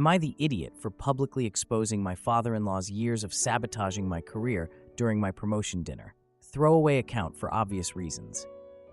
Am I the idiot for publicly exposing my father-in-law's years of sabotaging my career during my promotion dinner? Throwaway account for obvious reasons.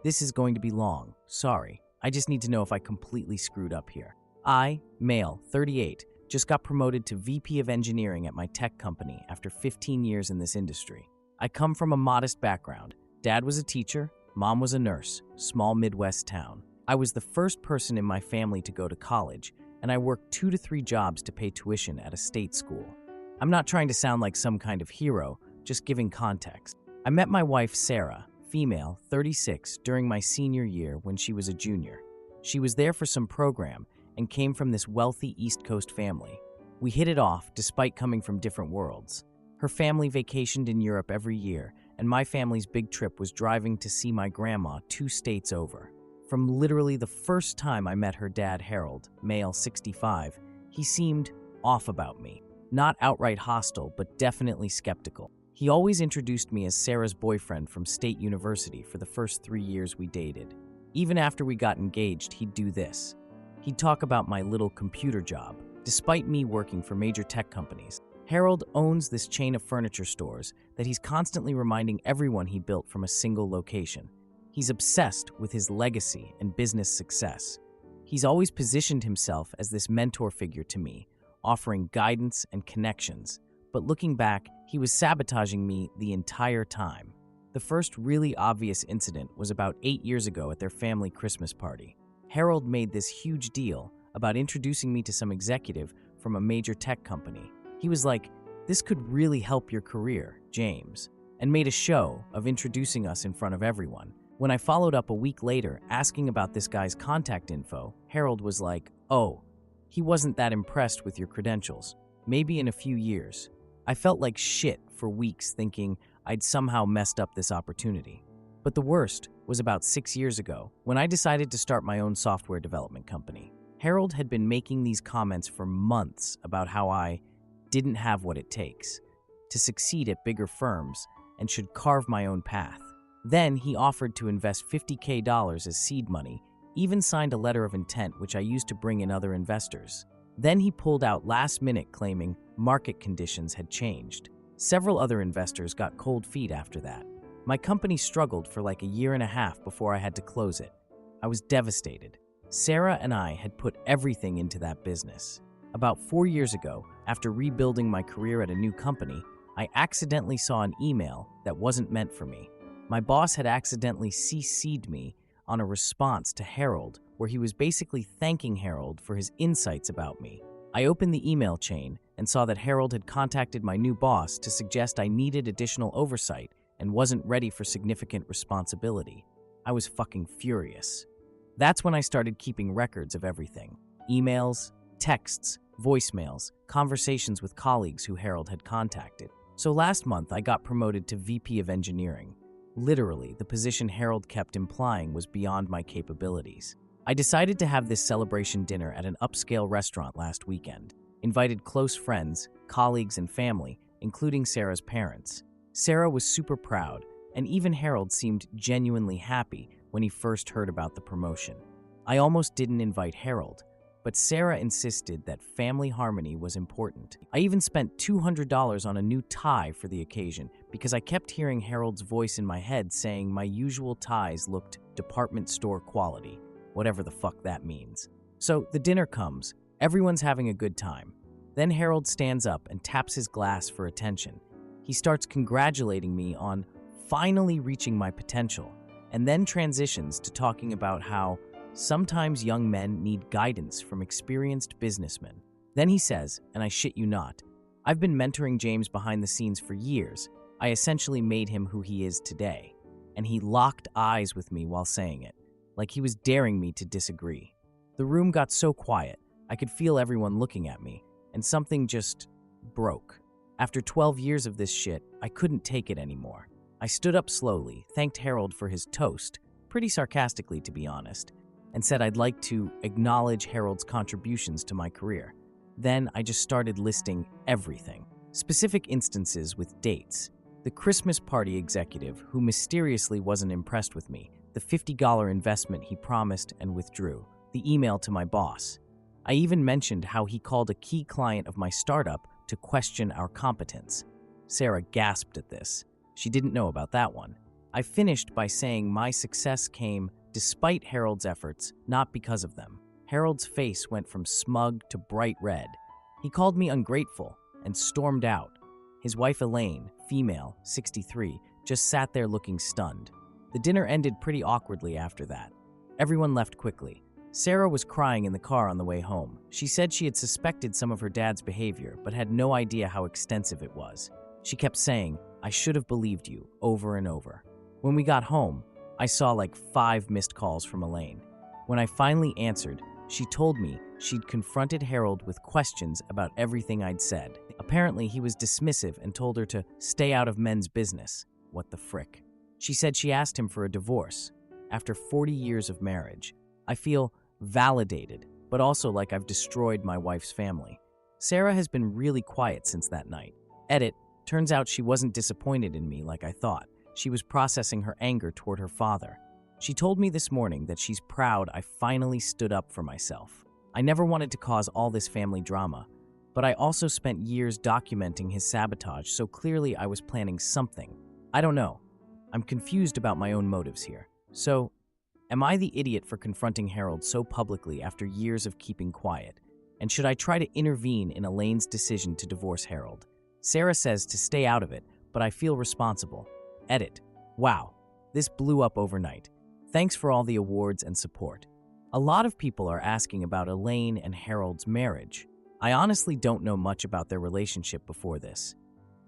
This is going to be long. Sorry. I just need to know if I completely screwed up here. I, male, 38, just got promoted to VP of Engineering at my tech company after 15 years in this industry. I come from a modest background. Dad was a teacher, mom was a nurse, small Midwest town. I was the first person in my family to go to college, and I worked 2 to 3 jobs to pay tuition at a state school. I'm not trying to sound like some kind of hero, just giving context. I met my wife, Sarah, female, 36, during my senior year when she was a junior. She was there for some program and came from this wealthy East Coast family. We hit it off despite coming from different worlds. Her family vacationed in Europe every year, and my family's big trip was driving to see my grandma 2 states over. From literally the first time I met her dad, Harold, male, 65, he seemed off about me. Not outright hostile, but definitely skeptical. He always introduced me as Sarah's boyfriend from State University for the first 3 years we dated. Even after we got engaged, he'd do this. He'd talk about my little computer job, despite me working for major tech companies. Harold owns this chain of furniture stores that he's constantly reminding everyone he built from a single location. He's obsessed with his legacy and business success. He's always positioned himself as this mentor figure to me, offering guidance and connections. But looking back, he was sabotaging me the entire time. The first really obvious incident was about 8 years ago at their family Christmas party. Harold made this huge deal about introducing me to some executive from a major tech company. He was like, "This could really help your career, James," and made a show of introducing us in front of everyone. When I followed up a week later asking about this guy's contact info, Harold was like, "Oh, he wasn't that impressed with your credentials. Maybe in a few years." I felt like shit for weeks thinking I'd somehow messed up this opportunity. But the worst was about 6 years ago when I decided to start my own software development company. Harold had been making these comments for months about how I didn't have what it takes to succeed at bigger firms and should carve my own path. Then he offered to invest $50,000 as seed money, even signed a letter of intent which I used to bring in other investors. Then he pulled out last minute claiming market conditions had changed. Several other investors got cold feet after that. My company struggled for like a year and a half before I had to close it. I was devastated. Sarah and I had put everything into that business. About 4 years ago, after rebuilding my career at a new company, I accidentally saw an email that wasn't meant for me. My boss had accidentally CC'd me on a response to Harold where he was basically thanking Harold for his insights about me. I opened the email chain and saw that Harold had contacted my new boss to suggest I needed additional oversight and wasn't ready for significant responsibility. I was fucking furious. That's when I started keeping records of everything. Emails, texts, voicemails, conversations with colleagues who Harold had contacted. So last month, I got promoted to VP of Engineering. Literally, the position Harold kept implying was beyond my capabilities. I decided to have this celebration dinner at an upscale restaurant last weekend. Invited close friends, colleagues, and family, including Sarah's parents. Sarah was super proud, and even Harold seemed genuinely happy when he first heard about the promotion. I almost didn't invite Harold, but Sarah insisted that family harmony was important. I even spent $200 on a new tie for the occasion because I kept hearing Harold's voice in my head saying my usual ties looked department store quality, whatever the fuck that means. So the dinner comes, everyone's having a good time. Then Harold stands up and taps his glass for attention. He starts congratulating me on finally reaching my potential, and then transitions to talking about how sometimes young men need guidance from experienced businessmen. Then he says, and I shit you not, "I've been mentoring James behind the scenes for years. I essentially made him who he is today." And he locked eyes with me while saying it, like he was daring me to disagree. The room got so quiet, I could feel everyone looking at me, and something just broke. After 12 years of this shit, I couldn't take it anymore. I stood up slowly, thanked Harold for his toast, pretty sarcastically to be honest, and said I'd like to acknowledge Harold's contributions to my career. Then I just started listing everything. Specific instances with dates. The Christmas party executive who mysteriously wasn't impressed with me, the $50 investment he promised and withdrew, the email to my boss. I even mentioned how he called a key client of my startup to question our competence. Sarah gasped at this. She didn't know about that one. I finished by saying my success came despite Harold's efforts, not because of them. Harold's face went from smug to bright red. He called me ungrateful and stormed out. His wife Elaine, female, 63, just sat there looking stunned. The dinner ended pretty awkwardly after that. Everyone left quickly. Sarah was crying in the car on the way home. She said she had suspected some of her dad's behavior, but had no idea how extensive it was. She kept saying, "I should have believed you," over and over. When we got home, I saw like 5 missed calls from Elaine. When I finally answered, she told me she'd confronted Harold with questions about everything I'd said. Apparently, he was dismissive and told her to stay out of men's business. What the frick? She said she asked him for a divorce. After 40 years of marriage, I feel validated, but also like I've destroyed my wife's family. Sarah has been really quiet since that night. Edit, turns out she wasn't disappointed in me like I thought. She was processing her anger toward her father. She told me this morning that she's proud I finally stood up for myself. I never wanted to cause all this family drama, but I also spent years documenting his sabotage, so clearly I was planning something. I don't know. I'm confused about my own motives here. So, am I the idiot for confronting Harold so publicly after years of keeping quiet? And should I try to intervene in Elaine's decision to divorce Harold? Sarah says to stay out of it, but I feel responsible. Edit. Wow, this blew up overnight. Thanks for all the awards and support. A lot of people are asking about Elaine and Harold's marriage. I honestly don't know much about their relationship before this.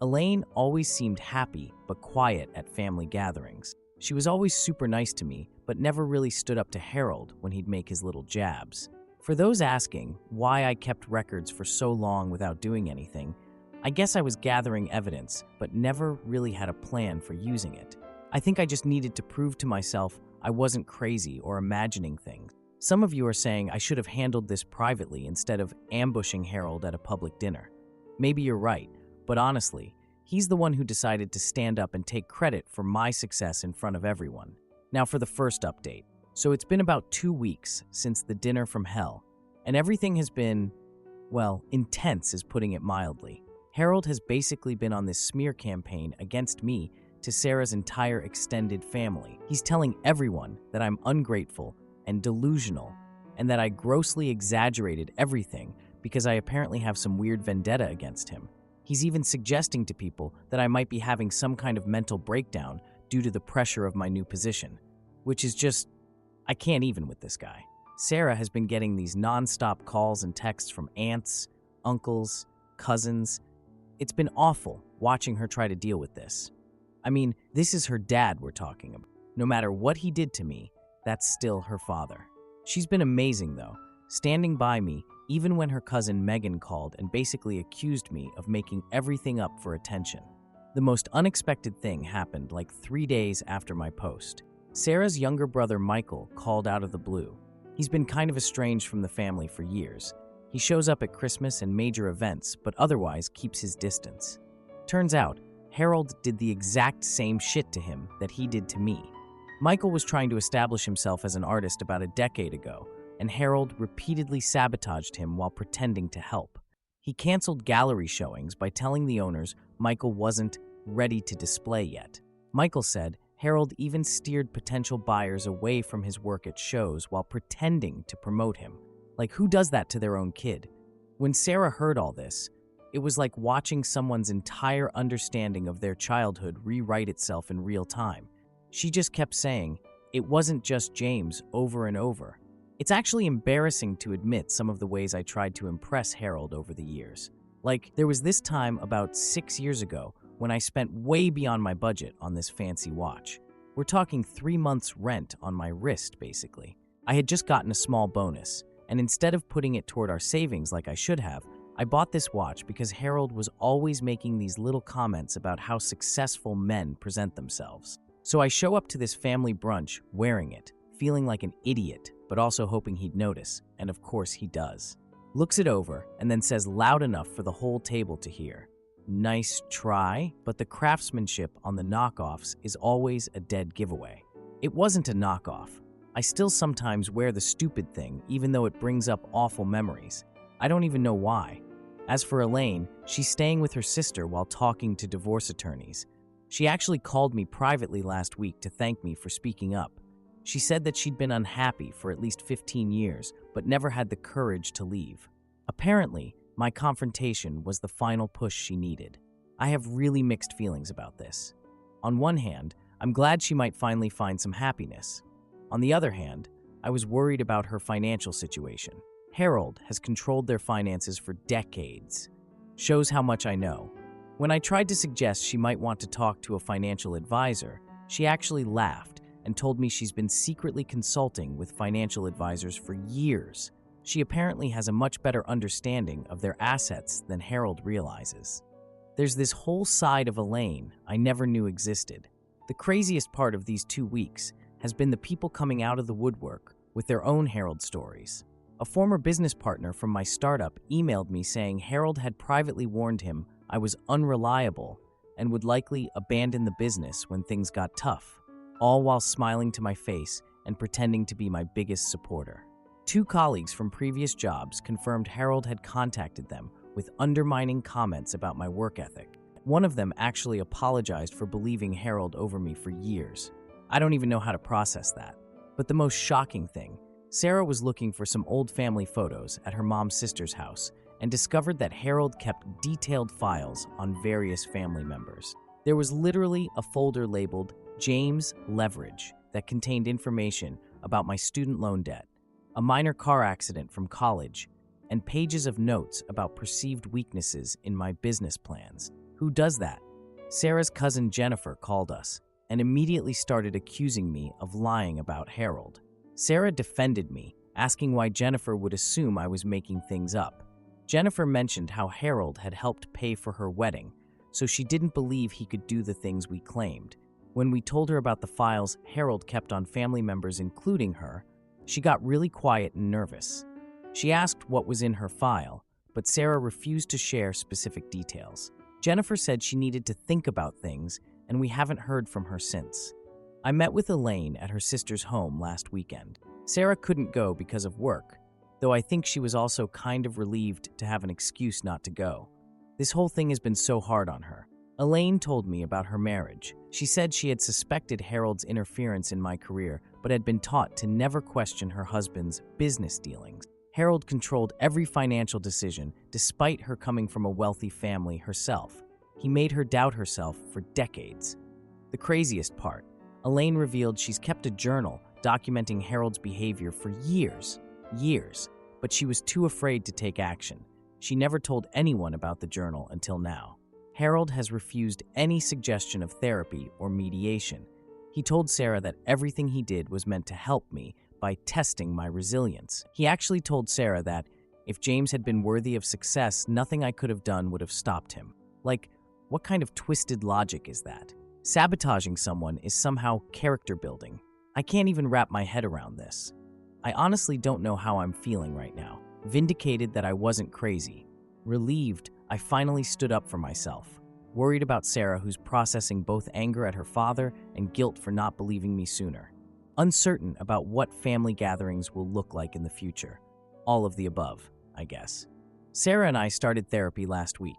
Elaine always seemed happy but quiet at family gatherings. She was always super nice to me, but never really stood up to Harold when he'd make his little jabs. For those asking why I kept records for so long without doing anything, I guess I was gathering evidence, but never really had a plan for using it. I think I just needed to prove to myself I wasn't crazy or imagining things. Some of you are saying I should have handled this privately instead of ambushing Harold at a public dinner. Maybe you're right, but honestly, he's the one who decided to stand up and take credit for my success in front of everyone. Now for the first update. So it's been about 2 weeks since the dinner from hell, and everything has been, well, intense is putting it mildly. Harold has basically been on this smear campaign against me to Sarah's entire extended family. He's telling everyone that I'm ungrateful and delusional, and that I grossly exaggerated everything because I apparently have some weird vendetta against him. He's even suggesting to people that I might be having some kind of mental breakdown due to the pressure of my new position, which is just, I can't even with this guy. Sarah has been getting these non-stop calls and texts from aunts, uncles, cousins. It's been awful watching her try to deal with this. I mean, this is her dad we're talking about. No matter what he did to me, that's still her father. She's been amazing, though, standing by me even when her cousin Megan called and basically accused me of making everything up for attention. The most unexpected thing happened like 3 days after my post. Sarah's younger brother Michael called out of the blue. He's been kind of estranged from the family for years. He shows up at Christmas and major events, but otherwise keeps his distance. Turns out, Harold did the exact same shit to him that he did to me. Michael was trying to establish himself as an artist about a decade ago, and Harold repeatedly sabotaged him while pretending to help. He canceled gallery showings by telling the owners Michael wasn't ready to display yet. Michael said Harold even steered potential buyers away from his work at shows while pretending to promote him. Like, who does that to their own kid? When Sarah heard all this, it was like watching someone's entire understanding of their childhood rewrite itself in real time. She just kept saying, "It wasn't just James," over and over. It's actually embarrassing to admit some of the ways I tried to impress Harold over the years. Like, there was this time about 6 years ago when I spent way beyond my budget on this fancy watch. We're talking 3 months' rent on my wrist, basically. I had just gotten a small bonus, and instead of putting it toward our savings like I should have, I bought this watch because Harold was always making these little comments about how successful men present themselves. So I show up to this family brunch wearing it, feeling like an idiot, but also hoping he'd notice, and of course he does. Looks it over, and then says loud enough for the whole table to hear, "Nice try, but the craftsmanship on the knockoffs is always a dead giveaway." It wasn't a knockoff. I still sometimes wear the stupid thing, even though it brings up awful memories. I don't even know why. As for Elaine, she's staying with her sister while talking to divorce attorneys. She actually called me privately last week to thank me for speaking up. She said that she'd been unhappy for at least 15 years, but never had the courage to leave. Apparently, my confrontation was the final push she needed. I have really mixed feelings about this. On one hand, I'm glad she might finally find some happiness. On the other hand, I was worried about her financial situation. Harold has controlled their finances for decades. Shows how much I know. When I tried to suggest she might want to talk to a financial advisor, she actually laughed and told me she's been secretly consulting with financial advisors for years. She apparently has a much better understanding of their assets than Harold realizes. There's this whole side of Elaine I never knew existed. The craziest part of these 2 weeks has been the people coming out of the woodwork with their own Harold stories. A former business partner from my startup emailed me saying Harold had privately warned him I was unreliable and would likely abandon the business when things got tough, all while smiling to my face and pretending to be my biggest supporter. 2 colleagues from previous jobs confirmed Harold had contacted them with undermining comments about my work ethic. One of them actually apologized for believing Harold over me for years. I don't even know how to process that. But the most shocking thing, Sarah was looking for some old family photos at her mom's sister's house and discovered that Harold kept detailed files on various family members. There was literally a folder labeled James Leverage that contained information about my student loan debt, a minor car accident from college, and pages of notes about perceived weaknesses in my business plans. Who does that? Sarah's cousin Jennifer called us and immediately started accusing me of lying about Harold. Sarah defended me, asking why Jennifer would assume I was making things up. Jennifer mentioned how Harold had helped pay for her wedding, so she didn't believe he could do the things we claimed. When we told her about the files Harold kept on family members, including her, she got really quiet and nervous. She asked what was in her file, but Sarah refused to share specific details. Jennifer said she needed to think about things, and we haven't heard from her since. I met with Elaine at her sister's home last weekend. Sarah couldn't go because of work, though I think she was also kind of relieved to have an excuse not to go. This whole thing has been so hard on her. Elaine told me about her marriage. She said she had suspected Harold's interference in my career, but had been taught to never question her husband's business dealings. Harold controlled every financial decision, despite her coming from a wealthy family herself. He made her doubt herself for decades. The craziest part, Elaine revealed she's kept a journal documenting Harold's behavior for years, but she was too afraid to take action. She never told anyone about the journal until now. Harold has refused any suggestion of therapy or mediation. He told Sarah that everything he did was meant to help me by testing my resilience. He actually told Sarah that if James had been worthy of success, nothing I could have done would have stopped him. Like, what kind of twisted logic is that? Sabotaging someone is somehow character building. I can't even wrap my head around this. I honestly don't know how I'm feeling right now. Vindicated that I wasn't crazy. Relieved I finally stood up for myself. Worried about Sarah, who's processing both anger at her father and guilt for not believing me sooner. Uncertain about what family gatherings will look like in the future. All of the above, I guess. Sarah and I started therapy last week.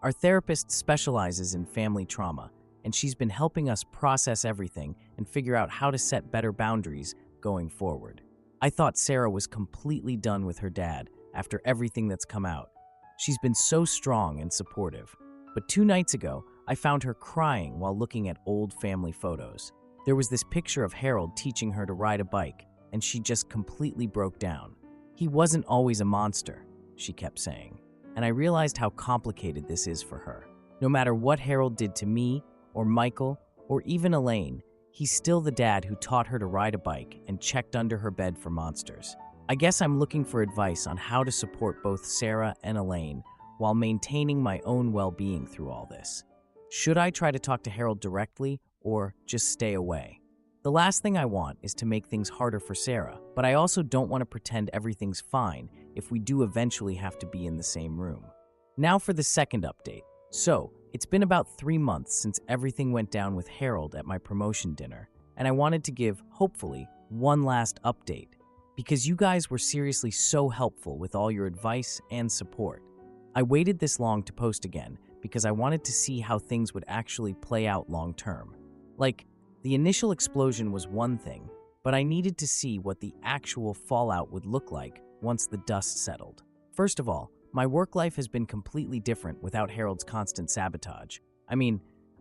Our therapist specializes in family trauma, and she's been helping us process everything and figure out how to set better boundaries going forward. I thought Sarah was completely done with her dad after everything that's come out. She's been so strong and supportive. But 2 nights ago, I found her crying while looking at old family photos. There was this picture of Harold teaching her to ride a bike, and she just completely broke down. He wasn't always a monster, she kept saying, and I realized how complicated this is for her. No matter what Harold did to me, or Michael, or even Elaine, he's still the dad who taught her to ride a bike and checked under her bed for monsters. I guess I'm looking for advice on how to support both Sarah and Elaine while maintaining my own well-being through all this. Should I try to talk to Harold directly or just stay away? The last thing I want is to make things harder for Sarah, but I also don't want to pretend everything's fine if we do eventually have to be in the same room. Now for the second update. So, it's been about 3 months since everything went down with Harold at my promotion dinner, and I wanted to give, hopefully, one last update, because you guys were seriously so helpful with all your advice and support. I waited this long to post again because I wanted to see how things would actually play out long term. Like, the initial explosion was one thing, but I needed to see what the actual fallout would look like once the dust settled. First of all, my work life has been completely different without Harold's constant sabotage. I mean,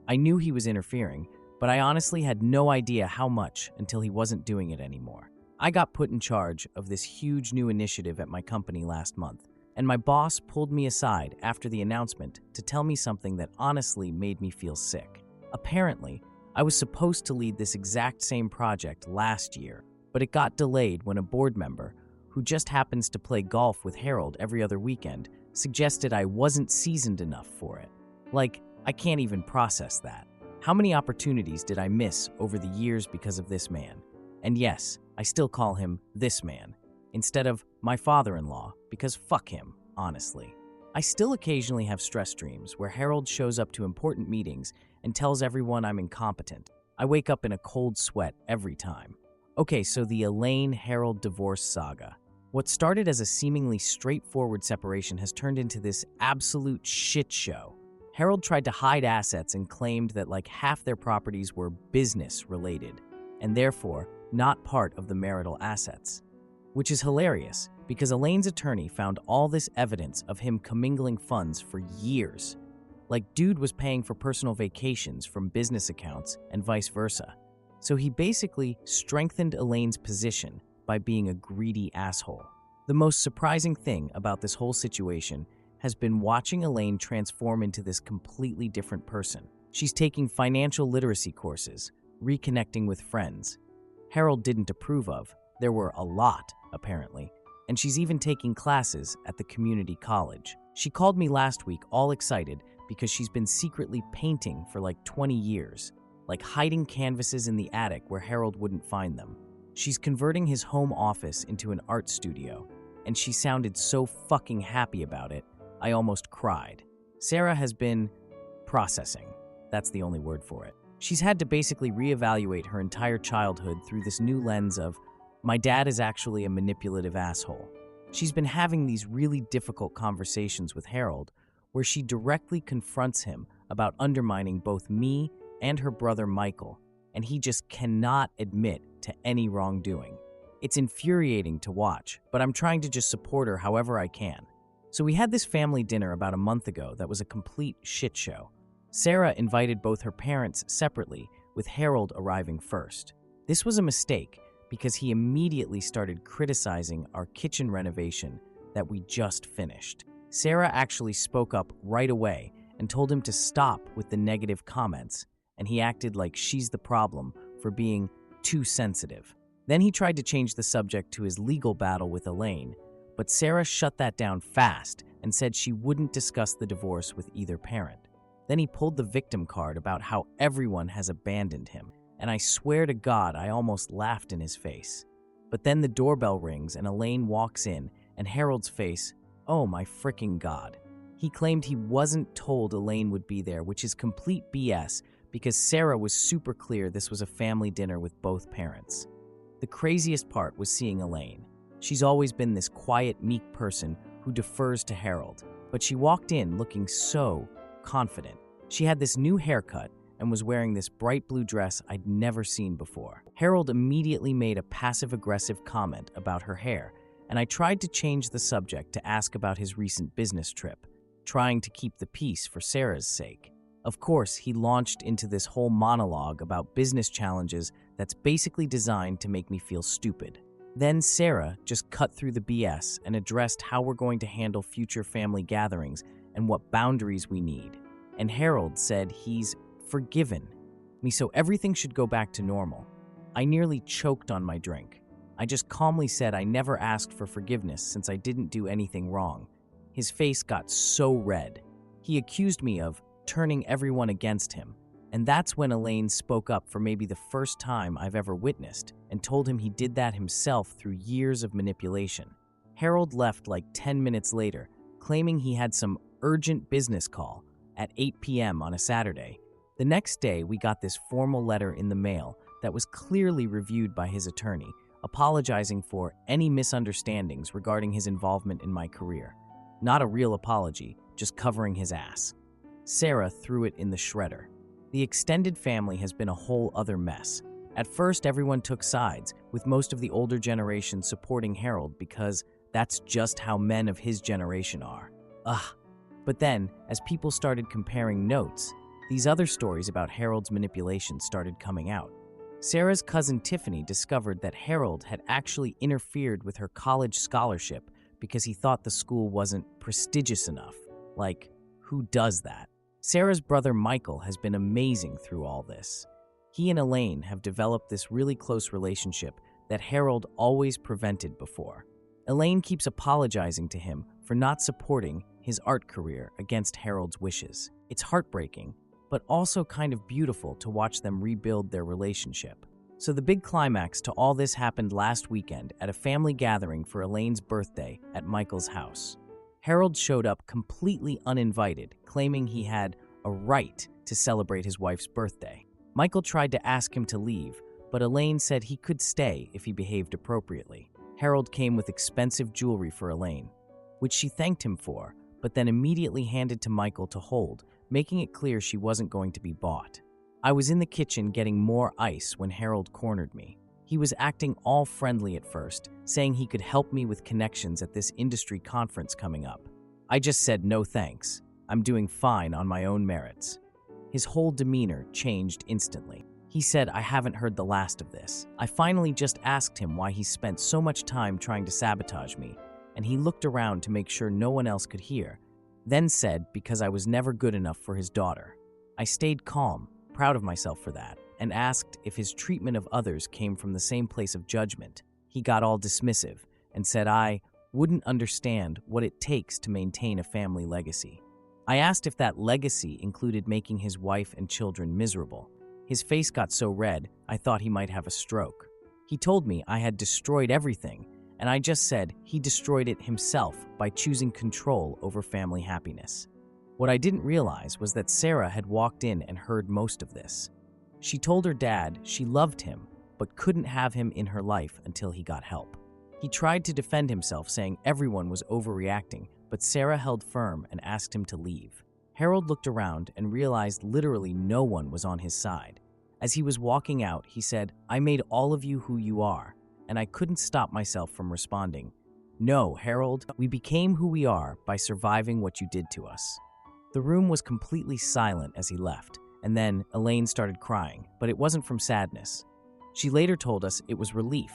I knew he was interfering, but I honestly had no idea how much until he wasn't doing it anymore. I got put in charge of this huge new initiative at my company last month, and my boss pulled me aside after the announcement to tell me something that honestly made me feel sick. Apparently, I was supposed to lead this exact same project last year, but it got delayed when a board member, who just happens to play golf with Harold every other weekend, suggested I wasn't seasoned enough for it. Like, I can't even process that. How many opportunities did I miss over the years because of this man? And yes, I still call him this man, instead of my father-in-law, because fuck him, honestly. I still occasionally have stress dreams where Harold shows up to important meetings and tells everyone I'm incompetent. I wake up in a cold sweat every time. Okay, so the Elaine-Harold divorce saga. What started as a seemingly straightforward separation has turned into this absolute shit show. Harold tried to hide assets and claimed that like half their properties were business-related, and therefore not part of the marital assets. Which is hilarious, because Elaine's attorney found all this evidence of him commingling funds for years. Like, dude was paying for personal vacations from business accounts and vice versa. So he basically strengthened Elaine's position by being a greedy asshole. The most surprising thing about this whole situation has been watching Elaine transform into this completely different person. She's taking financial literacy courses, reconnecting with friends Harold didn't approve of. There were a lot, apparently, and she's even taking classes at the community college. She called me last week all excited because she's been secretly painting for like 20 years, like hiding canvases in the attic where Harold wouldn't find them. She's converting his home office into an art studio, and she sounded so fucking happy about it, I almost cried. Sarah has been processing. That's the only word for it. She's had to basically reevaluate her entire childhood through this new lens of, my dad is actually a manipulative asshole. She's been having these really difficult conversations with Harold, where she directly confronts him about undermining both me and her brother Michael, and he just cannot admit to any wrongdoing. It's infuriating to watch, but I'm trying to just support her however I can. So we had this family dinner about a month ago that was a complete shit show. Sarah invited both her parents separately, with Harold arriving first. This was a mistake because he immediately started criticizing our kitchen renovation that we just finished. Sarah actually spoke up right away and told him to stop with the negative comments, and he acted like she's the problem for being too sensitive. Then he tried to change the subject to his legal battle with Elaine, but Sarah shut that down fast and said she wouldn't discuss the divorce with either parent. Then he pulled the victim card about how everyone has abandoned him, and I swear to God I almost laughed in his face. But then the doorbell rings and Elaine walks in, and Harold's face, oh my fricking God. He claimed he wasn't told Elaine would be there, which is complete BS because Sarah was super clear this was a family dinner with both parents. The craziest part was seeing Elaine. She's always been this quiet, meek person who defers to Harold, but she walked in looking so confident. She had this new haircut and was wearing this bright blue dress I'd never seen before. Harold immediately made a passive-aggressive comment about her hair, and I tried to change the subject to ask about his recent business trip, trying to keep the peace for Sarah's sake. Of course, he launched into this whole monologue about business challenges that's basically designed to make me feel stupid. Then Sarah just cut through the BS and addressed how we're going to handle future family gatherings and what boundaries we need. And Harold said he's forgiven me, so everything should go back to normal. I nearly choked on my drink. I just calmly said I never asked for forgiveness since I didn't do anything wrong. His face got so red. He accused me of turning everyone against him, and that's when Elaine spoke up for maybe the first time I've ever witnessed and told him he did that himself through years of manipulation. Harold left like 10 minutes later, claiming he had some urgent business call at 8 p.m. on a Saturday. The next day, we got this formal letter in the mail that was clearly reviewed by his attorney, apologizing for any misunderstandings regarding his involvement in my career. Not a real apology, just covering his ass. Sarah threw it in the shredder. The extended family has been a whole other mess. At first, everyone took sides, with most of the older generation supporting Harold because that's just how men of his generation are. Ugh. But then, as people started comparing notes, these other stories about Harold's manipulation started coming out. Sarah's cousin Tiffany discovered that Harold had actually interfered with her college scholarship because he thought the school wasn't prestigious enough. Like, who does that? Sarah's brother Michael has been amazing through all this. He and Elaine have developed this really close relationship that Harold always prevented before. Elaine keeps apologizing to him for not supporting his art career against Harold's wishes. It's heartbreaking, but also kind of beautiful to watch them rebuild their relationship. So the big climax to all this happened last weekend at a family gathering for Elaine's birthday at Michael's house. Harold showed up completely uninvited, claiming he had a right to celebrate his wife's birthday. Michael tried to ask him to leave, but Elaine said he could stay if he behaved appropriately. Harold came with expensive jewelry for Elaine, which she thanked him for, but then immediately handed to Michael to hold, making it clear she wasn't going to be bought. I was in the kitchen getting more ice when Harold cornered me. He was acting all friendly at first, saying he could help me with connections at this industry conference coming up. I just said no thanks. I'm doing fine on my own merits. His whole demeanor changed instantly. He said I haven't heard the last of this. I finally just asked him why he spent so much time trying to sabotage me, and he looked around to make sure no one else could hear, then said because I was never good enough for his daughter. I stayed calm, proud of myself for that, and asked if his treatment of others came from the same place of judgment. He got all dismissive and said I wouldn't understand what it takes to maintain a family legacy. I asked if that legacy included making his wife and children miserable. His face got so red, I thought he might have a stroke. He told me I had destroyed everything, and I just said he destroyed it himself by choosing control over family happiness. What I didn't realize was that Sarah had walked in and heard most of this. She told her dad she loved him, but couldn't have him in her life until he got help. He tried to defend himself, saying everyone was overreacting, but Sarah held firm and asked him to leave. Harold looked around and realized literally no one was on his side. As he was walking out, he said, I made all of you who you are, and I couldn't stop myself from responding, no, Harold, we became who we are by surviving what you did to us. The room was completely silent as he left, and then Elaine started crying, but it wasn't from sadness. She later told us it was relief.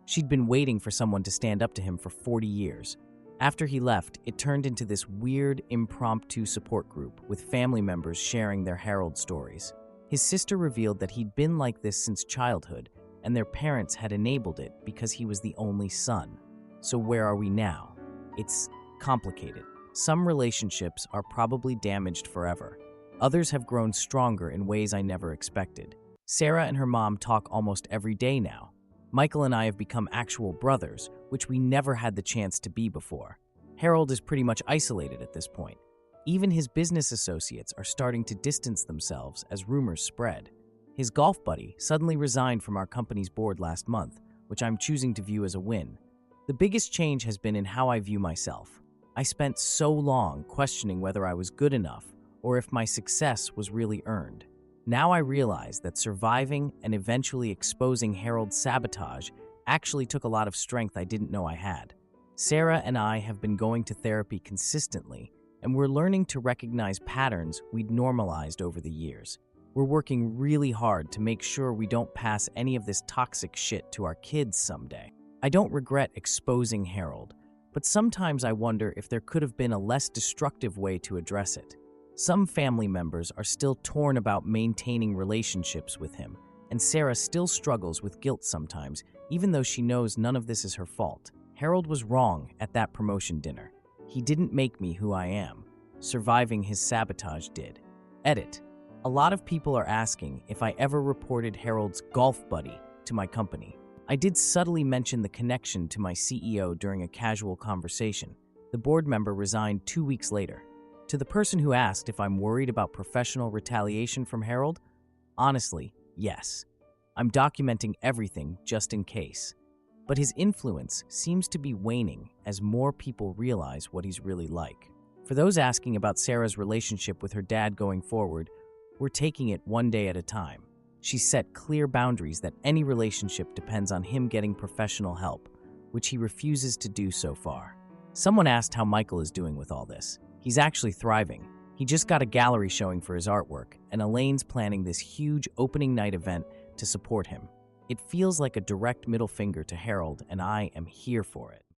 She'd been waiting for someone to stand up to him for 40 years. After he left, it turned into this weird, impromptu support group with family members sharing their Harold stories. His sister revealed that he'd been like this since childhood, and their parents had enabled it because he was the only son. So where are we now? It's complicated. Some relationships are probably damaged forever. Others have grown stronger in ways I never expected. Sarah and her mom talk almost every day now. Michael and I have become actual brothers, which we never had the chance to be before. Harold is pretty much isolated at this point. Even his business associates are starting to distance themselves as rumors spread. His golf buddy suddenly resigned from our company's board last month, which I'm choosing to view as a win. The biggest change has been in how I view myself. I spent so long questioning whether I was good enough or if my success was really earned. Now I realize that surviving and eventually exposing Harold's sabotage actually took a lot of strength I didn't know I had. Sarah and I have been going to therapy consistently, and we're learning to recognize patterns we'd normalized over the years. We're working really hard to make sure we don't pass any of this toxic shit to our kids someday. I don't regret exposing Harold, but sometimes I wonder if there could have been a less destructive way to address it. Some family members are still torn about maintaining relationships with him, and Sarah still struggles with guilt sometimes, even though she knows none of this is her fault. Harold was wrong at that promotion dinner. He didn't make me who I am. Surviving his sabotage did. Edit. A lot of people are asking if I ever reported Harold's golf buddy to my company. I did subtly mention the connection to my CEO during a casual conversation. The board member resigned 2 weeks later. To the person who asked if I'm worried about professional retaliation from Harold, honestly, yes. I'm documenting everything just in case. But his influence seems to be waning as more people realize what he's really like. For those asking about Sarah's relationship with her dad going forward, we're taking it one day at a time. She's set clear boundaries that any relationship depends on him getting professional help, which he refuses to do so far. Someone asked how Michael is doing with all this. He's actually thriving. He just got a gallery showing for his artwork, and Elaine's planning this huge opening night event to support him. It feels like a direct middle finger to Harold, and I am here for it.